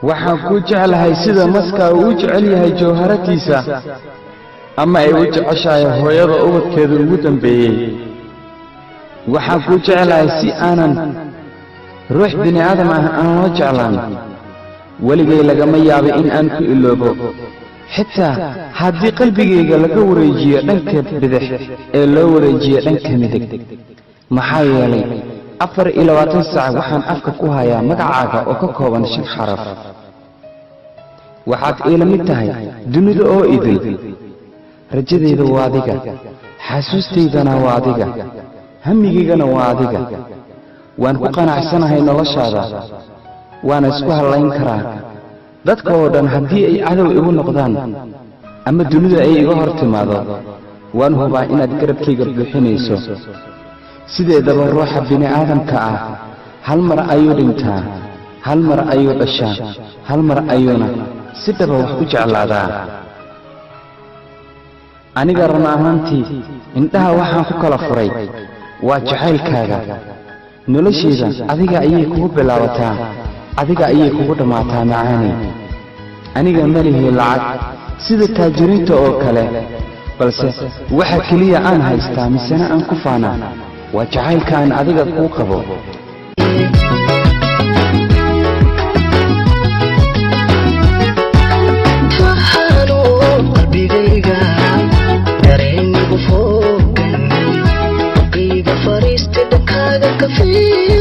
waxaan ku jeclahay sida maska uu jecel yahay jawharatiisa ama ay u jeceshahay hooyada ubadkeeda ugu dambeeyay waxaan ku jeclahay si aanan ruux bini aadam ah aan loo jeclaan waligay lagama yaabo in aan ku iloobo xitaa haddii qalbigayga laga wareejiyo dhanka bidix ee loo wareejiyo dhanka midig maxaa yeelay 24 saac waxaan afka ku hayaa magacaaga oo ka kooban 5 xaraf waxaad ila mid tahay dunida oo idil rajadayda waa adiga xasuustaydana waa adiga hamigaygana waa adiga waan ku qanacsanahay noloshaada waan isku halayn karaa dadka oo dhan haddii ay cadow igu noqdaan ama dunida ay iga hor timaado waan hubaa inaad garabkayga buuxinayso sideedaba ruuxa bini aadamka ah hal mar ayuu dhintaa hal mar ayuu dhashaa hal mar ayuuna si dhaba wax u jeclaadaa aniga run ahaantii indhaha waxaan ku kala furay waa jacaylkaaga noloshayda adiga ayay kugu bilaabataa adiga ayay kugu dhammaataa macaani aniga malihi lacag sida taajiriinta oo kale balse waxa keliya aan haystaa misana aan ku faanaa waa jacaylka aan adiga kuu qabo dareenigu fogan qalbiga fariista dhankaaga ka fiir